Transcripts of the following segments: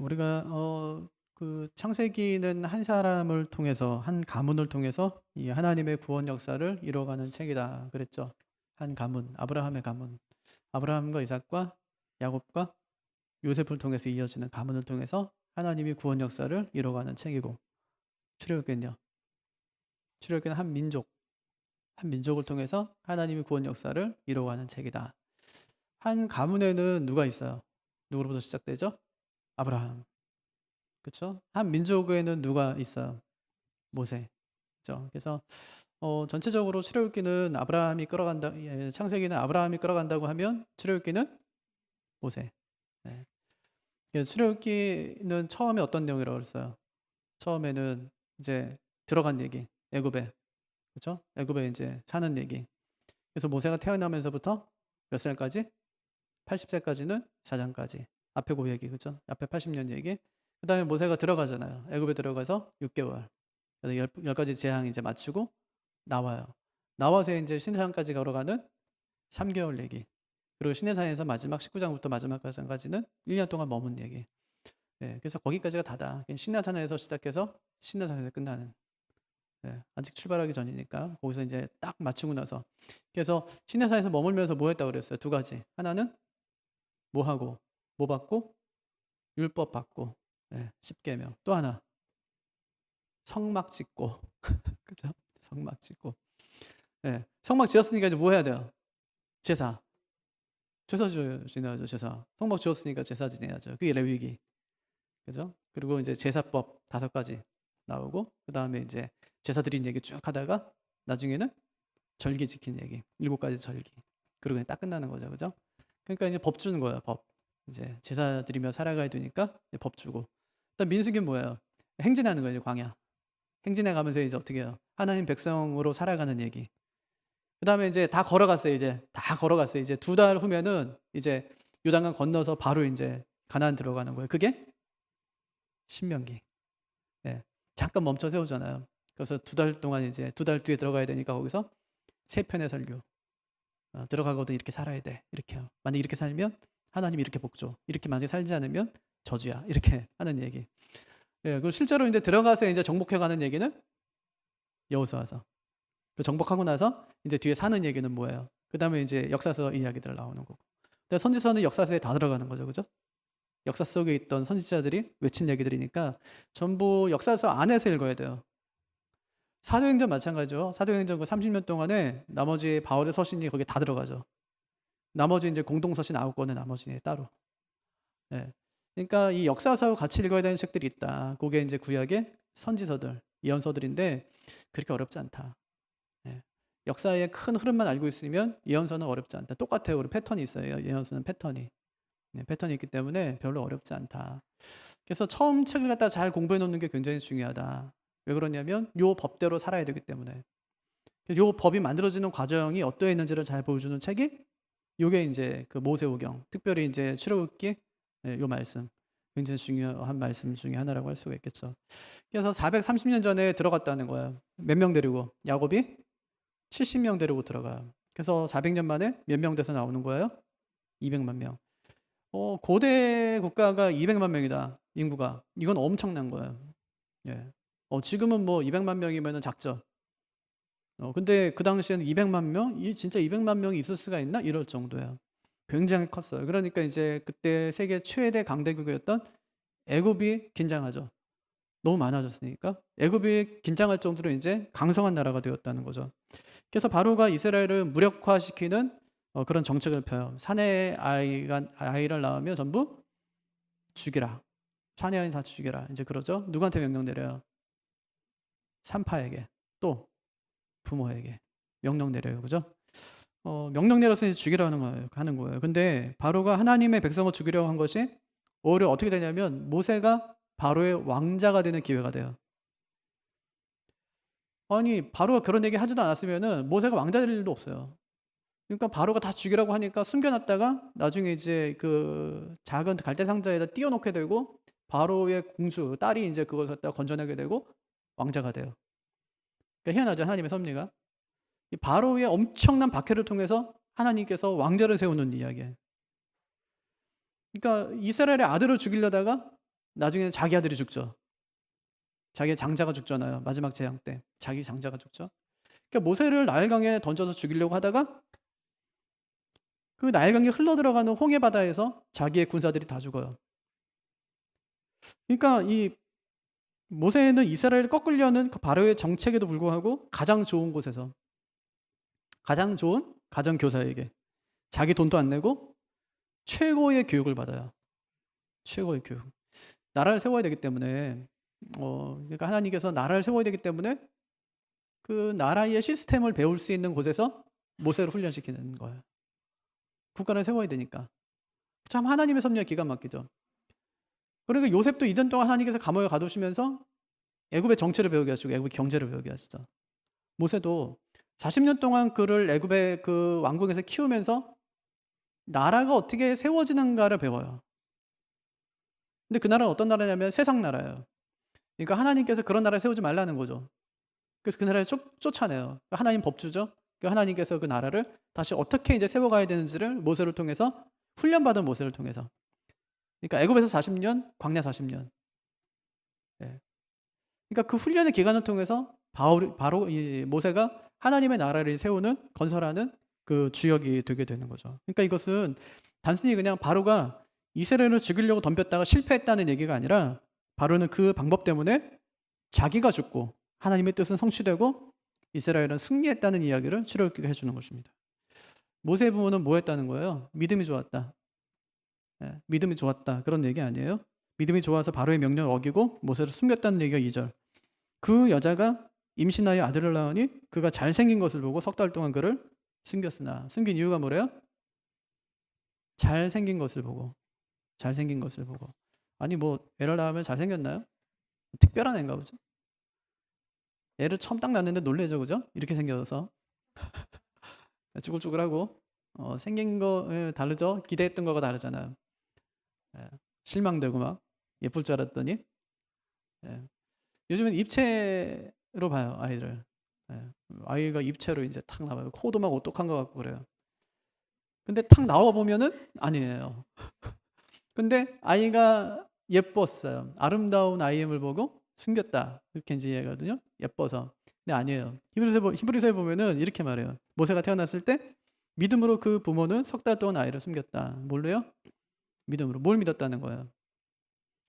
우리가 그 창세기는 한 사람을 통해서 한 가문을 통해서 이 하나님의 구원 역사를 이뤄가는 책이다 그랬죠. 한 가문, 아브라함의 가문, 아브라함과 이삭과 야곱과 요셉을 통해서 이어지는 가문을 통해서 하나님이 구원 역사를 이뤄가는 책이고, 출애굽기는요. 출애굽기는 한 민족을 통해서 하나님이 구원 역사를 이뤄가는 책이다. 한 가문에는 누가 있어요? 누구로부터 시작되죠? 아브라함. 그렇죠? 한 민족에는 누가 있어요? 모세. 그죠? 그래서 전체적으로 출애굽기는 아브라함이 끌어간다. 창세기는 아브라함이 끌어간다고 하면 출애굽기는 모세. 네. 그래서 출애굽기는 처음에 어떤 내용이라고 그랬어요? 처음에는 이제 들어간 얘기, 애굽에, 그렇죠? 애굽에 이제 사는 얘기. 그래서 모세가 태어나면서부터 몇 살까지? 80세까지는 사장까지. 앞에 그 얘기, 그렇죠? 앞에 80년 얘기. 그다음에 모세가 들어가잖아요. 애굽에 들어가서 6개월. 그래서 열 가지 재앙 이제 마치고 나와요. 나와서 이제 시내산까지 걸어가는 3개월 얘기. 그리고 시내산에서 마지막 19장부터 마지막 장까지는 1년 동안 머문 얘기. 네, 그래서 거기까지가 다다. 시내산에서 시작해서 시내산에서 끝나는. 네, 아직 출발하기 전이니까 거기서 이제 딱 마치고 나서, 그래서 시내산에서 머물면서 뭐 했다고 그랬어요? 두 가지. 하나는 뭐 하고 뭐 받고 율법 받고, 네, 10계명. 또 하나 성막 짓고 그죠? 성막 짓고. 네, 성막 지었으니까 이제 뭐 해야 돼요? 제사. 제사 지내야죠. 제사. 성막 지었으니까 제사 지내야죠. 그게 레위기. 그죠? 그리고 이제 제사법 5가지 나오고, 그 다음에 이제 제사 드린 얘기 쭉 하다가 나중에는 절기 지킨 얘기 7가지 절기. 그리고 그냥 딱 끝나는 거죠. 그죠? 그러니까 이제 법 주는 거예요. 법. 이제 제사 드리며 살아가야 되니까 법 주고. 일단 민수기는 뭐예요? 행진하는 거예요. 광야. 행진해 가면서 이제 어떻게 해요? 하나님 백성으로 살아가는 얘기. 그 다음에 이제 다 걸어갔어요. 이제 다 걸어갔어요. 이제 2달 후면은 이제 요단강 건너서 바로 이제 가나안 들어가는 거예요. 그게 신명기. 예. 잠깐 멈춰 세우잖아요. 그래서 2달 동안 이제 2달 뒤에 들어가야 되니까 거기서 3편의 설교. 들어가거든 이렇게 살아야 돼. 이렇게요. 만약 이렇게 살면 하나님이 이렇게 복 줘. 이렇게 만약에 살지 않으면 저주야. 이렇게 하는 얘기. 예. 그리고 실제로 이제 들어가서 이제 정복해 가는 얘기는 여호수아서. 그 정복하고 나서 이제 뒤에 사는 얘기는 뭐예요? 그 다음에 이제 역사서 이야기들 나오는 거고. 근데 선지서는 역사서에 다 들어가는 거죠, 그죠? 역사 속에 있던 선지자들이 외친 얘기들이니까 전부 역사서 안에서 읽어야 돼요. 사도행전 마찬가지죠. 사도행전 그 30년 동안에 나머지 바울의 서신이 거기에 다 들어가죠. 나머지 이제 공동서신 9권은 나머지 따로. 네. 그러니까 이 역사서 같이 읽어야 되는 책들이 있다. 그게 이제 구약의 선지서들, 예언서들인데 그렇게 어렵지 않다. 네. 역사의 큰 흐름만 알고 있으면 예언서는 어렵지 않다. 똑같아요. 우리 패턴이 있어요. 예언서는 패턴이. 네, 패턴이 있기 때문에 별로 어렵지 않다. 그래서 처음 책을 갖다 잘 공부해 놓는 게 굉장히 중요하다. 왜 그러냐면 요 법대로 살아야 되기 때문에. 요 법이 만들어지는 과정이 어떠했는지를 잘 보여주는 책이 요게 이제 그 모세오경, 특별히 이제 출애굽기, 요 말씀. 굉장히 중요한 말씀 중에 하나라고 할 수가 있겠죠. 그래서 430년 전에 들어갔다는 거예요. 몇 명 데리고? 야곱이 70명 데리고 들어가요. 그래서 400년 만에 몇 명 돼서 나오는 거예요? 200만 명. 고대 국가가 200만 명이다. 인구가. 이건 엄청난 거예요. 예. 지금은 뭐 200만 명이면 작죠. 근데 그 당시에는 200만 명? 이 진짜 200만 명이 있을 수가 있나? 이럴 정도예요. 굉장히 컸어요. 그러니까 이제 그때 세계 최대 강대국이었던 애굽이 긴장하죠. 너무 많아졌으니까. 애굽이 긴장할 정도로 이제 강성한 나라가 되었다는 거죠. 그래서 바로가 이스라엘을 무력화시키는 그런 정책을 펴요. 사내 아이를 낳으면 전부 죽이라. 사내 아이는 다 죽이라. 이제 그러죠. 누구한테 명령 내려요? 산파에게. 또 부모에게 명령 내려요. 그죠? 명령 내려서 이제 죽이라 하는 거예요. 근데 바로가 하나님의 백성을 죽이려고 한 것이 오히려 어떻게 되냐면 모세가 바로의 왕자가 되는 기회가 돼요. 아니, 바로가 그런 얘기 하지도 않았으면은 모세가 왕자 될 일도 없어요. 그러니까 바로가 다 죽이라고 하니까 숨겨놨다가 나중에 이제 그 작은 갈대 상자에다 띄워놓게 되고 바로의 공주 딸이 이제 그걸 갖다 건져내게 되고 왕자가 돼요. 그러니까 희한하죠, 하나님의 섭리가. 이 바로의 엄청난 박해를 통해서 하나님께서 왕자를 세우는 이야기예요. 그러니까 이스라엘의 아들을 죽이려다가 나중에는 자기 아들이 죽죠. 자기의 장자가 죽잖아요. 마지막 재앙 때 자기 장자가 죽죠. 그러니까 모세를 나일강에 던져서 죽이려고 하다가 그 나일강이 흘러들어가는 홍해 바다에서 자기의 군사들이 다 죽어요. 그러니까 이 모세는 이스라엘을 꺾으려는 그 바로의 정책에도 불구하고 가장 좋은 곳에서 가장 좋은 가정교사에게 자기 돈도 안 내고 최고의 교육을 받아요. 최고의 교육. 나라를 세워야 되기 때문에 그러니까 하나님께서 나라를 세워야 되기 때문에 그 나라의 시스템을 배울 수 있는 곳에서 모세를 훈련시키는 거예요. 국가를 세워야 되니까. 참 하나님의 섭리가 기가 막히죠. 그러니까 요셉도 2년 동안 하나님께서 감옥에 가두시면서 애굽의 정치를 배우게 하시고 애굽의 경제를 배우게 하시죠. 모세도 40년 동안 그를 애굽의 그 왕궁에서 키우면서 나라가 어떻게 세워지는가를 배워요. 근데 그 나라는 어떤 나라냐면 세상 나라예요. 그러니까 하나님께서 그런 나라를 세우지 말라는 거죠. 그래서 그 나라를 쫓아내요. 그러니까 하나님 법주죠. 그러니까 하나님께서 그 나라를 다시 어떻게 이제 세워가야 되는지를 모세를 통해서 훈련받은 모세를 통해서. 그러니까 애굽에서 40년, 광야 40년. 네. 그러니까 그 훈련의 기간을 통해서 바로 이 모세가 하나님의 나라를 세우는 건설하는 그 주역이 되게 되는 거죠. 그러니까 이것은 단순히 그냥 바로가 이스라엘을 죽이려고 덤볐다가 실패했다는 얘기가 아니라 바로는 그 방법 때문에 자기가 죽고 하나님의 뜻은 성취되고 이스라엘은 승리했다는 이야기를 출애굽기가 해주는 것입니다. 모세의 부모는 뭐 했다는 거예요? 믿음이 좋았다. 네, 믿음이 좋았다. 그런 얘기 아니에요? 믿음이 좋아서 바로의 명령을 어기고 모세를 숨겼다는 얘기가 2절. 그 여자가 임신하여 아들을 낳으니 그가 잘생긴 것을 보고 석 달 동안 그를 숨겼으나 숨긴 이유가 뭐래요? 잘생긴 것을 보고. 잘생긴 것을 보고. 아니 뭐 애를 낳으면 잘생겼나요? 특별한 애인가 보죠. 애를 처음 딱 낳는데 놀래죠, 그죠? 이렇게 생겨서 쭈글쭈글하고 생긴 거 다르죠? 기대했던 거가 다르잖아요. 실망되고 막 예쁠 줄 알았더니 요즘은 입체로 봐요, 아이들. 아이가 입체로 이제 탁 나와요. 코도 막 오똑한 것 같고 그래요. 근데 탁 나와 보면은 아니에요. 근데 아이가 예뻤어요. 아름다운 아이임을 보고 숨겼다. 그렇게 이제 이해하거든요. 예뻐서. 근데 아니에요. 히브리서에 보면은 이렇게 말해요. 모세가 태어났을 때 믿음으로 그 부모는 석 달 동안 아이를 숨겼다. 뭘로요? 믿음으로. 뭘 믿었다는 거예요?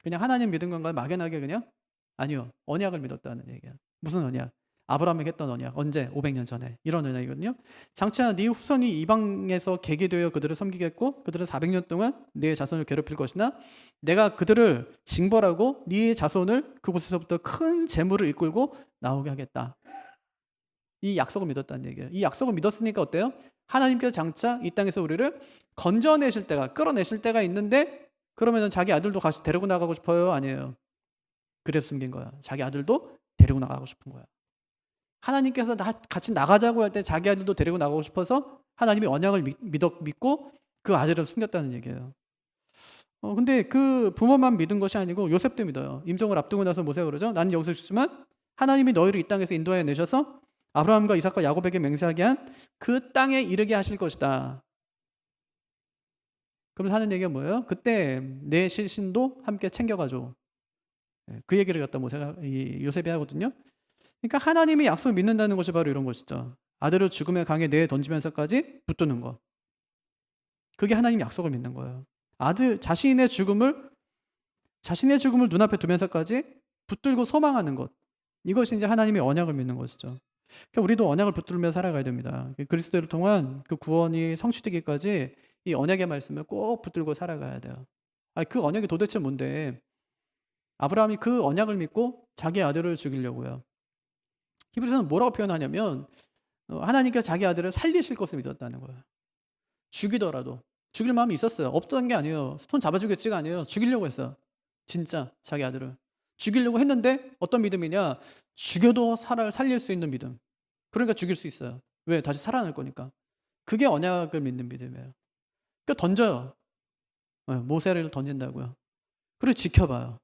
그냥 하나님 믿은 건가요? 막연하게 그냥? 아니요. 언약을 믿었다는 얘기예요. 무슨 언약? 아브라함에게 했던 언약. 언제? 500년 전에. 이런 언약이거든요. 장차 네 후손이 이방에서 개게 되어 그들을 섬기겠고 그들은 400년 동안 네 자손을 괴롭힐 것이나 내가 그들을 징벌하고 네 자손을 그곳에서부터 큰 재물을 이끌고 나오게 하겠다. 이 약속을 믿었다는 얘기예요. 이 약속을 믿었으니까 어때요? 하나님께서 장차 이 땅에서 우리를 건져내실 때가, 끌어내실 때가 있는데 그러면 자기 아들도 같이 데리고 나가고 싶어요? 아니에요. 그래서 숨긴 거야. 자기 아들도 데리고 나가고 싶은 거야. 하나님께서 같이 나가자고 할 때 자기 아들도 데리고 나가고 싶어서 하나님이 언약을 믿고 그 아들을 숨겼다는 얘기예요. 근데 그 부모만 믿은 것이 아니고 요셉도 믿어요. 임종을 앞두고 나서 모세가 그러죠. 나는 여기서 죽지만 하나님이 너희를 이 땅에서 인도하여 내셔서 아브라함과 이삭과 야곱에게 맹세하게 한 그 땅에 이르게 하실 것이다. 그러면서 하는 얘기가 뭐예요? 그때 내 실신도 함께 챙겨가줘. 그 얘기를 갖다 모세가 요셉이 하거든요. 그러니까 하나님이 약속을 믿는다는 것이 바로 이런 것이죠. 아들을 죽음의 강에 내어 던지면서까지 붙드는 것. 그게 하나님 약속을 믿는 거예요. 자신의 죽음을 눈앞에 두면서까지 붙들고 소망하는 것. 이것이 이제 하나님의 언약을 믿는 것이죠. 그러니까 우리도 언약을 붙들며 살아가야 됩니다. 그리스도를 통한 그 구원이 성취되기까지 이 언약의 말씀을 꼭 붙들고 살아가야 돼요. 그 언약이 도대체 뭔데? 아브라함이 그 언약을 믿고 자기 아들을 죽이려고요. 히브리서는 뭐라고 표현하냐면 하나님께서 자기 아들을 살리실 것을 믿었다는 거예요. 죽이더라도. 죽일 마음이 있었어요. 없던 게 아니에요. 손 잡아주겠지가 아니에요. 죽이려고 했어요. 진짜 자기 아들을. 죽이려고 했는데 어떤 믿음이냐? 죽여도 살릴 수 있는 믿음. 그러니까 죽일 수 있어요. 왜? 다시 살아날 거니까. 그게 언약을 믿는 믿음이에요. 그러니까 던져요. 모세를 던진다고요. 그리고 지켜봐요.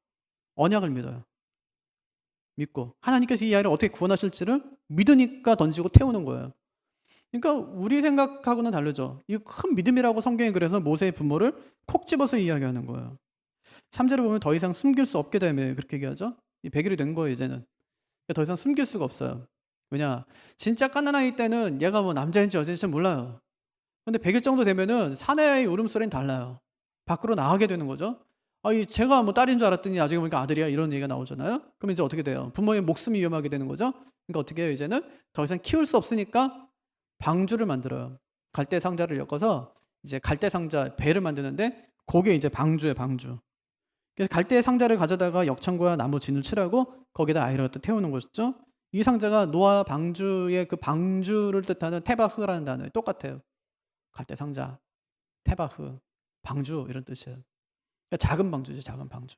언약을 믿어요. 믿고 하나님께서 이 아이를 어떻게 구원하실지를 믿으니까 던지고 태우는 거예요. 그러니까 우리 생각하고는 다르죠. 이 큰 믿음이라고 성경이 그래서 모세의 부모를 콕 집어서 이야기하는 거예요. 3절을 보면 더 이상 숨길 수 없게 되면 그렇게 얘기하죠. 이 100일이 된 거예요, 이제는. 그러니까 더 이상 숨길 수가 없어요. 왜냐? 진짜 갓난아기 때는 얘가 뭐 남자인지 여자인지 몰라요. 근데 100일 정도 되면은 사내의 울음소리는 달라요. 밖으로 나가게 되는 거죠. 제가 뭐 딸인 줄 알았더니 나중에 보니까 아들이야, 이런 얘기가 나오잖아요. 그럼 이제 어떻게 돼요? 부모의 목숨이 위험하게 되는 거죠. 그러니까 어떻게 해요? 이제는 더 이상 키울 수 없으니까 방주를 만들어요. 갈대 상자를 엮어서 이제 갈대 상자 배를 만드는데 그게 이제 방주예요, 방주. 그래서 갈대 상자를 가져다가 역청과 나무 진을 칠하고 거기다 아이를 갖다 태우는 것이죠. 이 상자가 노아 방주의 그 방주를 뜻하는 테바흐라는 단어에 똑같아요. 갈대 상자, 테바흐, 방주 이런 뜻이에요. 그러니까 작은 방주죠, 작은 방주.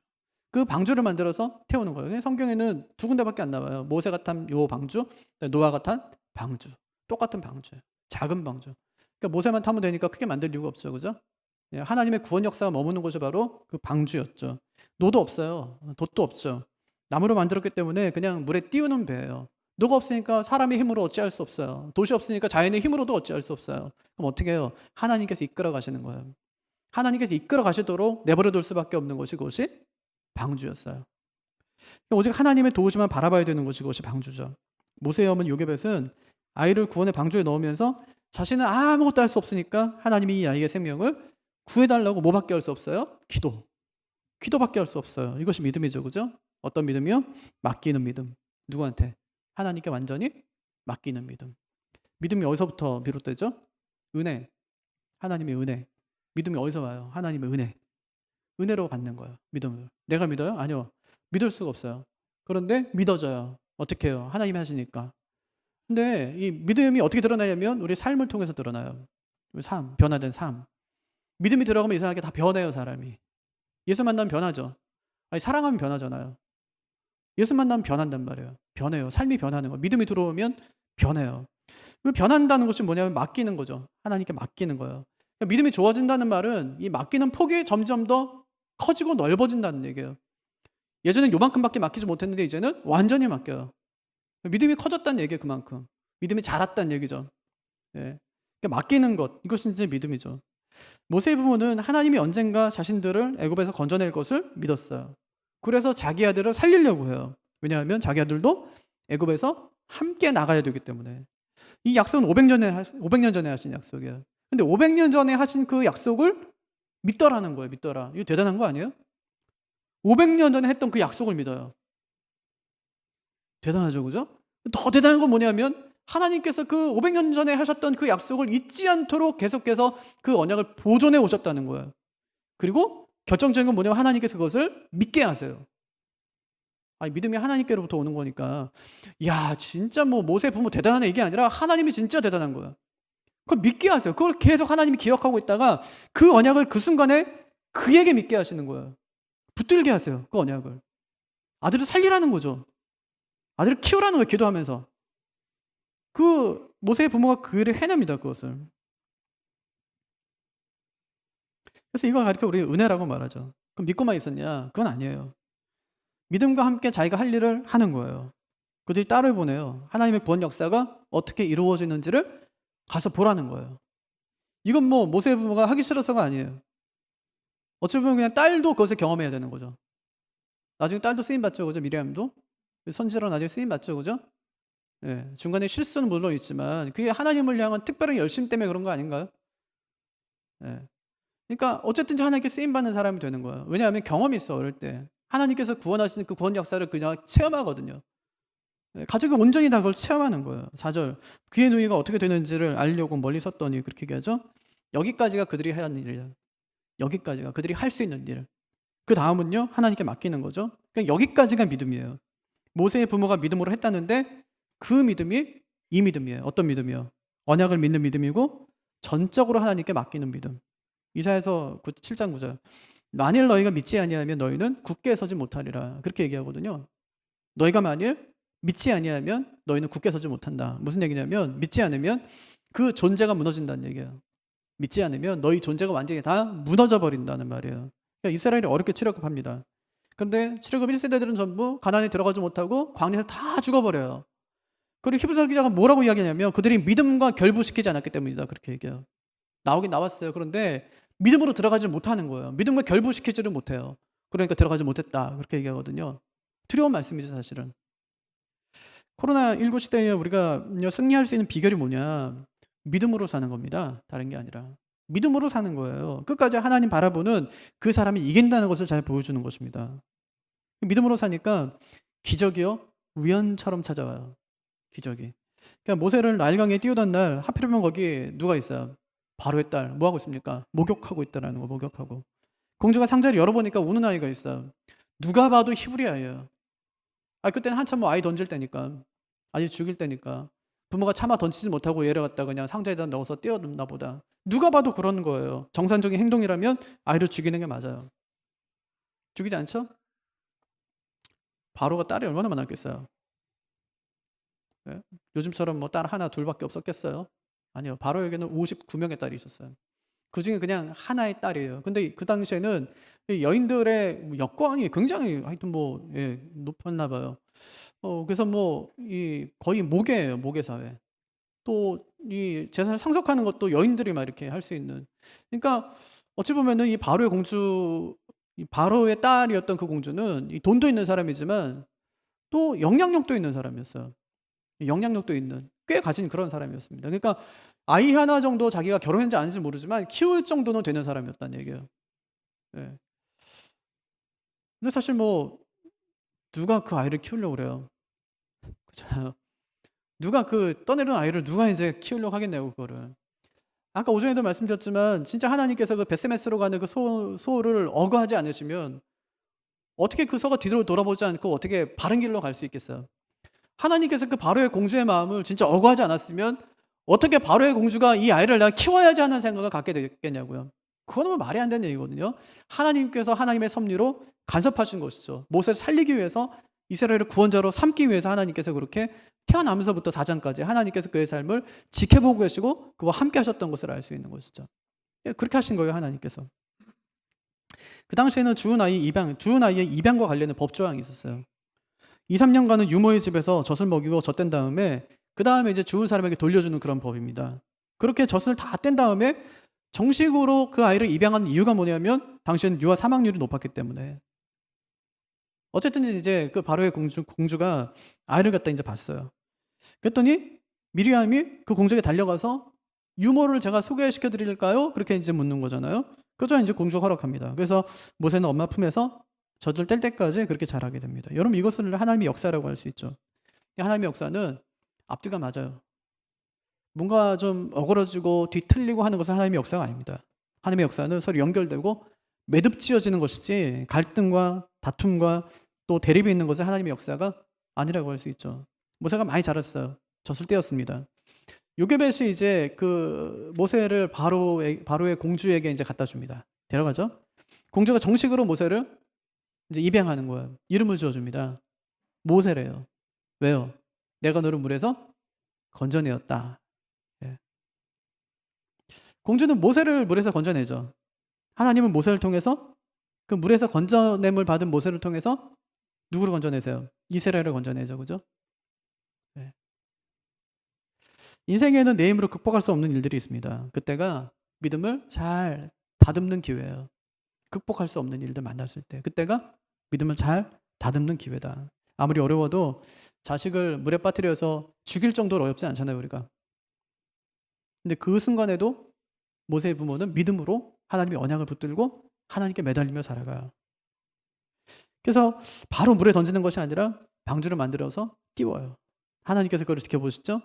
그 방주를 만들어서 태우는 거예요. 성경에는 두 군데밖에 안 나와요. 모세가 탄 요 방주, 노아가 탄 방주. 똑같은 방주예요. 작은 방주. 그러니까 모세만 타면 되니까 크게 만들 이유가 없죠, 그죠? 하나님의 구원 역사가 머무는 곳이 바로 그 방주였죠. 노도 없어요. 돛도 없죠. 나무로 만들었기 때문에 그냥 물에 띄우는 배예요. 노가 없으니까 사람의 힘으로 어찌할 수 없어요. 돛이 없으니까 자연의 힘으로도 어찌할 수 없어요. 그럼 어떻게 해요? 하나님께서 이끌어 가시는 거예요. 하나님께서 이끌어 가시도록 내버려 둘 수밖에 없는 것이 그것이 방주였어요. 오직 하나님의 도우심만 바라봐야 되는 것이 그것이 방주죠. 모세의 어머니 요게벳은 아이를 구원의 방주에 넣으면서 자신은 아무것도 할 수 없으니까 하나님이 이 아이의 생명을 구해달라고 뭐밖에 할 수 없어요? 기도밖에 할 수 없어요. 이것이 믿음이죠, 그죠? 어떤 믿음이요? 맡기는 믿음. 누구한테? 하나님께 완전히 맡기는 믿음. 믿음이 어디서부터 비롯되죠? 은혜. 하나님의 은혜. 믿음이 어디서 와요? 하나님의 은혜. 은혜로 받는 거예요, 믿음을. 내가 믿어요? 아니요. 믿을 수가 없어요. 그런데 믿어져요. 어떻게 해요? 하나님이 하시니까. 근데 이 믿음이 어떻게 드러나냐면 우리 삶을 통해서 드러나요. 우리 삶, 변화된 삶. 믿음이 들어가면 이상하게 다 변해요, 사람이. 예수 만나면 변하죠. 사랑하면 변하잖아요. 예수 만나면 변한단 말이에요. 변해요. 삶이 변하는 거예요. 믿음이 들어오면 변해요. 그 변한다는 것이 뭐냐면 맡기는 거죠. 하나님께 맡기는 거예요. 그러니까 믿음이 좋아진다는 말은 이 맡기는 폭이 점점 더 커지고 넓어진다는 얘기예요. 예전엔 요만큼밖에 맡기지 못했는데 이제는 완전히 맡겨요. 믿음이 커졌다는 얘기예요, 그만큼. 믿음이 자랐다는 얘기죠. 예. 그러니까 맡기는 것, 이것이 이제 믿음이죠. 모세의 부모는 하나님이 언젠가 자신들을 애굽에서 건져낼 것을 믿었어요. 그래서 자기 아들을 살리려고 해요. 왜냐하면 자기 아들도 애굽에서 함께 나가야 되기 때문에. 이 약속은 500년 전에 하신 약속이에요. 근데 500년 전에 하신 그 약속을 믿더라는 거예요. 믿더라. 이거 대단한 거 아니에요? 500년 전에 했던 그 약속을 믿어요. 대단하죠, 그죠? 더 대단한 건 뭐냐면 하나님께서 그 500년 전에 하셨던 그 약속을 잊지 않도록 계속해서 그 언약을 보존해 오셨다는 거예요. 그리고 결정적인 건 뭐냐면 하나님께서 그것을 믿게 하세요. 믿음이 하나님께로부터 오는 거니까 야, 진짜 뭐 모세 부모 대단한 이게 아니라 하나님이 진짜 대단한 거예요. 그걸 믿게 하세요. 그걸 계속 하나님이 기억하고 있다가 그 언약을 그 순간에 그에게 믿게 하시는 거예요. 붙들게 하세요. 그 언약을. 아들을 살리라는 거죠. 아들을 키우라는 거예요. 기도하면서. 그 모세의 부모가 그 일을 해냅니다. 그것을. 그래서 이걸 가리켜 우리 은혜라고 말하죠. 그럼 믿고만 있었냐? 그건 아니에요. 믿음과 함께 자기가 할 일을 하는 거예요. 그들이 딸을 보내요. 하나님의 구원 역사가 어떻게 이루어지는지를 가서 보라는 거예요. 이건 뭐 모세의 부모가 하기 싫어서가 아니에요. 어찌 보면 그냥 딸도 그것을 경험해야 되는 거죠. 나중에 딸도 쓰임 받죠, 그죠? 미리암도 선지자로 나중에 쓰임 받죠, 그죠? 예, 중간에 실수는 물론 있지만 그게 하나님을 향한 특별한 열심 때문에 그런 거 아닌가요? 예. 그러니까 어쨌든 하나님께 쓰임 받는 사람이 되는 거예요. 왜냐하면 경험이 있어, 어릴 때. 하나님께서 구원하시는 그 구원 역사를 그냥 체험하거든요. 예, 가족이 온전히 다 그걸 체험하는 거예요. 4절. 그의 누이가 어떻게 되는지를 알려고 멀리 섰더니 그렇게 얘기하죠. 여기까지가 그들이 해야 하는 일이에요. 여기까지가 그들이 할 수 있는 일. 그 다음은요, 하나님께 맡기는 거죠. 그러니까 여기까지가 믿음이에요. 모세의 부모가 믿음으로 했다는데 그 믿음이 이 믿음이에요. 어떤 믿음이요? 언약을 믿는 믿음이고 전적으로 하나님께 맡기는 믿음. 이사야서 7장 9절. 만일 너희가 믿지 아니하면 너희는 굳게 서지 못하리라. 그렇게 얘기하거든요. 너희가 만일 믿지 아니하면 너희는 굳게 서지 못한다. 무슨 얘기냐면 믿지 않으면 그 존재가 무너진다는 얘기예요. 믿지 않으면 너희 존재가 완전히 다 무너져 버린다는 말이에요. 그러니까 이스라엘이 어렵게 출애굽합니다. 그런데 출애굽 1세대들은 전부 가나안에 들어가지 못하고 광야에서 다 죽어버려요. 그리고 히브리서 기자가 뭐라고 이야기하냐면 그들이 믿음과 결부시키지 않았기 때문이다. 그렇게 얘기해요. 나오긴 나왔어요. 그런데 믿음으로 들어가지 못하는 거예요. 믿음과 결부시키지를 못해요. 그러니까 들어가지 못했다. 그렇게 얘기하거든요. 두려운 말씀이죠, 사실은. 코로나19 시대에 우리가 승리할 수 있는 비결이 뭐냐? 믿음으로 사는 겁니다. 다른 게 아니라. 믿음으로 사는 거예요. 끝까지 하나님 바라보는 그 사람이 이긴다는 것을 잘 보여주는 것입니다. 믿음으로 사니까 기적이요? 우연처럼 찾아와요. 기적이. 그러니까 모세를 나일강에 띄우던 날 하필이면 거기 누가 있어요? 바로의 딸. 뭐 하고 있습니까? 목욕하고 있다라는 거, 목욕하고. 공주가 상자를 열어보니까 우는 아이가 있어요. 누가 봐도 히브리 아이예요. 그때는 한참 뭐 아이 던질 때니까. 아이 죽일 때니까. 부모가 차마 던지지 못하고 얘를 갖다 그냥 상자에다 넣어서 띄워둔나 보다. 누가 봐도 그러는 거예요. 정상적인 행동이라면 아이를 죽이는 게 맞아요. 죽이지 않죠? 바로가 딸이 얼마나 많았겠어요. 네? 요즘처럼 뭐 딸 하나 둘밖에 없었겠어요? 아니요. 바로에게는 59명의 딸이 있었어요. 그 중에 그냥 하나의 딸이에요. 근데 그 당시에는 여인들의 여건이 굉장히 하여튼 높았나 봐요. 그래서 거의 모계예요, 모계 사회. 또 이 제사를 상속하는 것도 여인들이 막 이렇게 할 수 있는. 그러니까 어찌 보면은 이 바로의 공주, 이 바로의 딸이었던 그 공주는 이 돈도 있는 사람이지만 또 영향력도 있는 사람이었어요. 영향력도 있는 꽤 가진 그런 사람이었습니다. 그러니까 아이 하나 정도 자기가 결혼했는지 아닌지 모르지만 키울 정도는 되는 사람이었다는 얘기예요. 예. 근데 사실 누가 그 아이를 키우려고 그래요. 그렇잖아요. 누가 그 떠내려온 아이를 누가 이제 키우려고 하겠냐고 그거를. 아까 오전에도 말씀드렸지만 진짜 하나님께서 그 베스메스로 가는 그 소를 억어하지 않으시면 어떻게 그 소가 뒤로 돌아보지 않고 어떻게 바른 길로 갈 수 있겠어요? 하나님께서 그 바로의 공주의 마음을 진짜 억어하지 않았으면 어떻게 바로의 공주가 이 아이를 내가 키워야지 하는 생각을 갖게 되겠냐고요. 그거는 말이 안 되는 얘기거든요. 하나님께서 하나님의 섭리로 간섭하신 것이죠. 모세를 살리기 위해서 이스라엘을 구원자로 삼기 위해서 하나님께서 그렇게 태어나면서부터 사장까지 하나님께서 그의 삶을 지켜보고 계시고 그와 함께 하셨던 것을 알 수 있는 것이죠. 그렇게 하신 거예요, 하나님께서. 그 당시에는 죽은 아이의 입양과 관련된 법조항이 있었어요. 2, 3년간은 유모의 집에서 젖을 먹이고 젖댄 다음에 그 다음에 이제 죽은 사람에게 돌려주는 그런 법입니다. 그렇게 젖을 다 뗀 다음에 정식으로 그 아이를 입양한 이유가 뭐냐면 당시에는 유아 사망률이 높았기 때문에. 어쨌든 이제 그 바로의 공주가 아이를 갖다 이제 봤어요. 그랬더니 미리암이 그 공주에게 달려가서 유모를 제가 소개시켜 드릴까요? 그렇게 이제 묻는 거잖아요. 그죠? 이제 공주가 허락합니다. 그래서 모세는 엄마 품에서 젖을 뗄 때까지 그렇게 자라게 됩니다. 여러분 이것을 하나님의 역사라고 할 수 있죠. 하나님의 역사는 앞뒤가 맞아요. 뭔가 좀 어그러지고 뒤틀리고 하는 것은 하나님의 역사가 아닙니다. 하나님의 역사는 서로 연결되고 매듭지어지는 것이지 갈등과 다툼과 또 대립이 있는 것은 하나님의 역사가 아니라고 할 수 있죠. 모세가 많이 자랐어요. 젖을 떼었습니다. 요게벳이 이제 그 모세를 바로의 공주에게 이제 갖다 줍니다. 데려가죠. 공주가 정식으로 모세를 이제 입양하는 거예요. 이름을 지어줍니다. 모세래요. 왜요? 내가 너를 물에서 건져내었다. 예. 공주는 모세를 물에서 건져내죠. 하나님은 모세를 통해서 그 물에서 건져냄을 받은 모세를 통해서 누구를 건져내세요? 이스라엘을 건져내죠. 그죠? 예. 인생에는 내 힘으로 극복할 수 없는 일들이 있습니다. 그때가 믿음을 잘 다듬는 기회예요. 극복할 수 없는 일들 만났을 때 그때가 믿음을 잘 다듬는 기회다. 아무리 어려워도 자식을 물에 빠뜨려서 죽일 정도로 어렵지 않잖아요, 우리가. 근데 그 순간에도 모세의 부모는 믿음으로 하나님의 언약을 붙들고 하나님께 매달리며 살아가요. 그래서 바로 물에 던지는 것이 아니라 방주를 만들어서 띄워요. 하나님께서 그걸 지켜보시죠.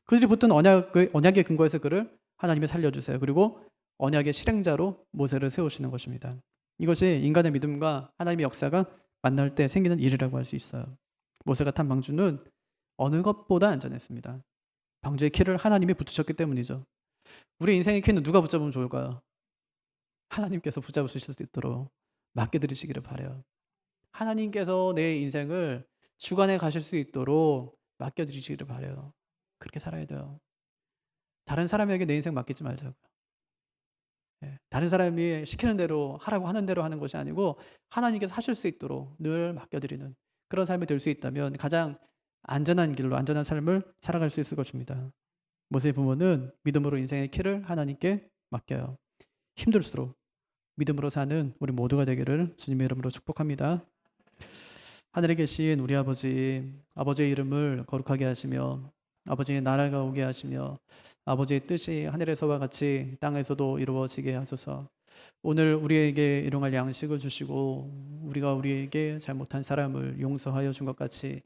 그들이 붙든 언약의 근거에서 그를 하나님이 살려주세요. 그리고 언약의 실행자로 모세를 세우시는 것입니다. 이것이 인간의 믿음과 하나님의 역사가 만날 때 생기는 일이라고 할 수 있어요. 모세가 탄 방주는 어느 것보다 안전했습니다. 방주의 키를 하나님이 붙으셨기 때문이죠. 우리 인생의 키는 누가 붙잡으면 좋을까요? 하나님께서 붙잡으실 수 있도록 맡겨드리시기를 바라요. 하나님께서 내 인생을 주관해 가실 수 있도록 맡겨드리시기를 바라요. 그렇게 살아야 돼요. 다른 사람에게 내 인생 맡기지 말자고요. 다른 사람이 시키는 대로 하라고 하는 대로 하는 것이 아니고 하나님께서 하실 수 있도록 늘 맡겨드리는 그런 삶이 될 수 있다면 가장 안전한 길로 안전한 삶을 살아갈 수 있을 것입니다. 모세의 부모는 믿음으로 인생의 키를 하나님께 맡겨요. 힘들수록 믿음으로 사는 우리 모두가 되기를 주님의 이름으로 축복합니다. 하늘에 계신 우리 아버지, 아버지의 이름을 거룩하게 하시며 아버지의 나라가 오게 하시며 아버지의 뜻이 하늘에서와 같이 땅에서도 이루어지게 하소서. 오늘 우리에게 일용할 양식을 주시고 우리가 우리에게 잘못한 사람을 용서하여 준 것 같이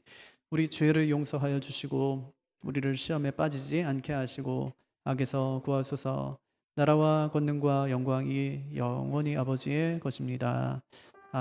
우리 죄를 용서하여 주시고 우리를 시험에 빠지지 않게 하시고 악에서 구하소서. 나라와 권능과 영광이 영원히 아버지의 것입니다.